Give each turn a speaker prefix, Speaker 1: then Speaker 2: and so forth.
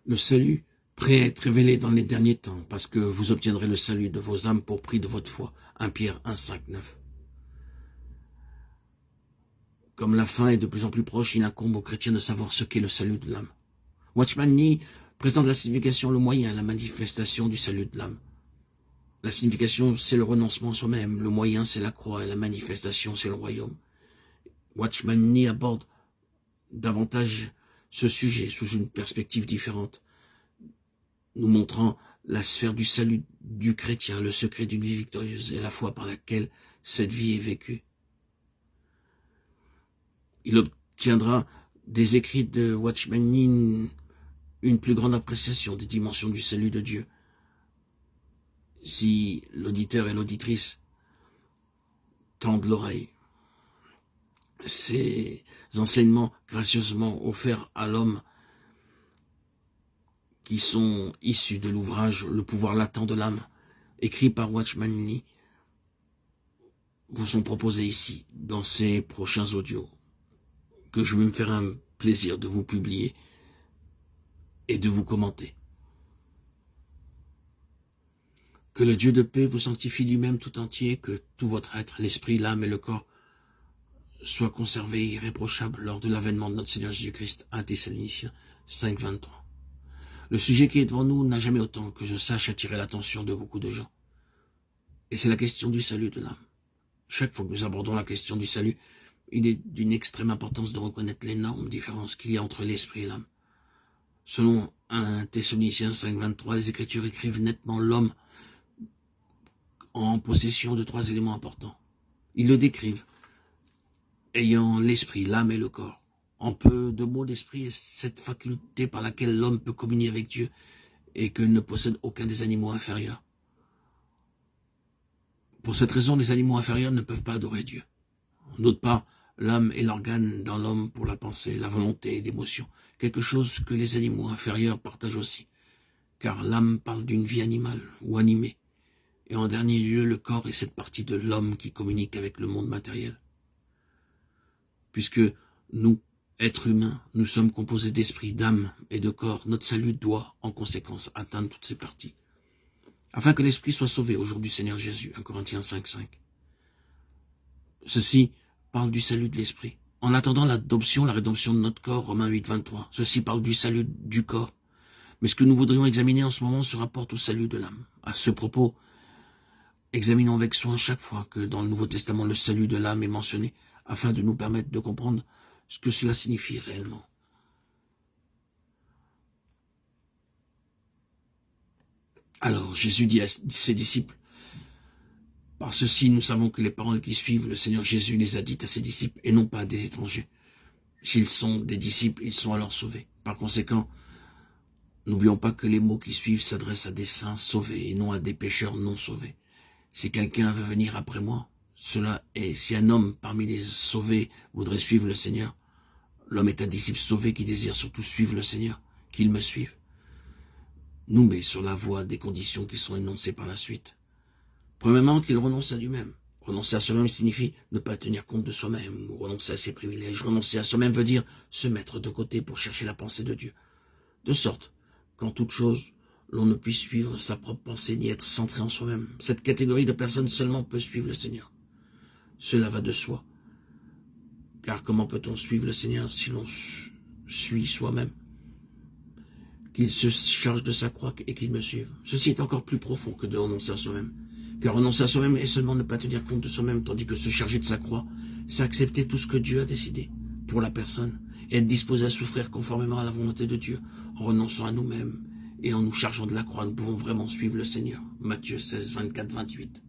Speaker 1: le salut prêt à être révélé dans les derniers temps, parce que vous obtiendrez le salut de vos âmes pour prix de votre foi. 1 Pierre 1, 5, 9. Comme la fin est de plus en plus proche, il incombe aux chrétiens de savoir ce qu'est le salut de l'âme. Watchman Nee présente la signification, le moyen, la manifestation du salut de l'âme. La signification, c'est le renoncement à soi-même. Le moyen, c'est la croix, et la manifestation, c'est le royaume. Watchman Nee aborde davantage ce sujet sous une perspective différente, nous montrant la sphère du salut du chrétien, le secret d'une vie victorieuse et la foi par laquelle cette vie est vécue. Il obtiendra des écrits de Watchman Nee une plus grande appréciation des dimensions du salut de Dieu. Si l'auditeur et l'auditrice tendent l'oreille, ces enseignements gracieusement offerts à l'homme qui sont issus de l'ouvrage Le pouvoir latent de l'âme, écrit par Watchman Nee, vous sont proposés ici, dans ces prochains audios, que je vais me faire un plaisir de vous publier et de vous commenter. Que le Dieu de paix vous sanctifie lui-même tout entier, que tout votre être, l'esprit, l'âme et le corps, soit conservé irréprochable lors de l'avènement de notre Seigneur Jésus-Christ. 1 Thessaloniciens 5, 23. Le sujet qui est devant nous n'a jamais autant que je sache attirer l'attention de beaucoup de gens. Et c'est la question du salut de l'âme. Chaque fois que nous abordons la question du salut, il est d'une extrême importance de reconnaître l'énorme différence qu'il y a entre l'esprit et l'âme. Selon 1 Thessaloniciens 5, 23, les Écritures écrivent nettement l'homme en possession de 3 éléments importants. Ils le décrivent ayant l'esprit, l'âme et le corps. En peu de mots, l'esprit est cette faculté par laquelle l'homme peut communier avec Dieu et que ne possède aucun des animaux inférieurs. Pour cette raison, les animaux inférieurs ne peuvent pas adorer Dieu. D'autre part, l'âme est l'organe dans l'homme pour la pensée, la volonté et l'émotion, quelque chose que les animaux inférieurs partagent aussi, car l'âme parle d'une vie animale ou animée, et en dernier lieu, le corps est cette partie de l'homme qui communique avec le monde matériel. Puisque nous, êtres humains, nous sommes composés d'esprit, d'âme et de corps, notre salut doit, en conséquence, atteindre toutes ces parties. Afin que l'esprit soit sauvé au jour du Seigneur Jésus, 1 Corinthiens 5, 5. Ceci parle du salut de l'esprit. En attendant l'adoption, la rédemption de notre corps, Romains 8, 23. Ceci parle du salut du corps. Mais ce que nous voudrions examiner en ce moment se rapporte au salut de l'âme. À ce propos, examinons avec soin chaque fois que dans le Nouveau Testament le salut de l'âme est mentionné, afin de nous permettre de comprendre ce que cela signifie réellement. Alors, Jésus dit à ses disciples, « Par ceci, nous savons que les paroles qui suivent, le Seigneur Jésus les a dites à ses disciples et non pas à des étrangers. S'ils sont des disciples, ils sont alors sauvés. Par conséquent, n'oublions pas que les mots qui suivent s'adressent à des saints sauvés et non à des pécheurs non sauvés. Si quelqu'un veut venir après moi, cela est, si un homme parmi les sauvés voudrait suivre le Seigneur, l'homme est un disciple sauvé qui désire surtout suivre le Seigneur, qu'il me suive. Nous met sur la voie des conditions qui sont énoncées par la suite. Premièrement, qu'il renonce à lui-même. Renoncer à soi-même signifie ne pas tenir compte de soi-même ou renoncer à ses privilèges. Renoncer à soi-même veut dire se mettre de côté pour chercher la pensée de Dieu. De sorte qu'en toute chose, l'on ne puisse suivre sa propre pensée ni être centré en soi-même. Cette catégorie de personnes seulement peut suivre le Seigneur. Cela va de soi. Car comment peut-on suivre le Seigneur si l'on suit soi-même? Qu'il se charge de sa croix et qu'il me suive. Ceci est encore plus profond que de renoncer à soi-même. Car renoncer à soi-même est seulement ne pas tenir compte de soi-même, tandis que se charger de sa croix, c'est accepter tout ce que Dieu a décidé pour la personne et être disposé à souffrir conformément à la volonté de Dieu, en renonçant à nous-mêmes et en nous chargeant de la croix. Nous pouvons vraiment suivre le Seigneur. Matthieu 16, 24, 28.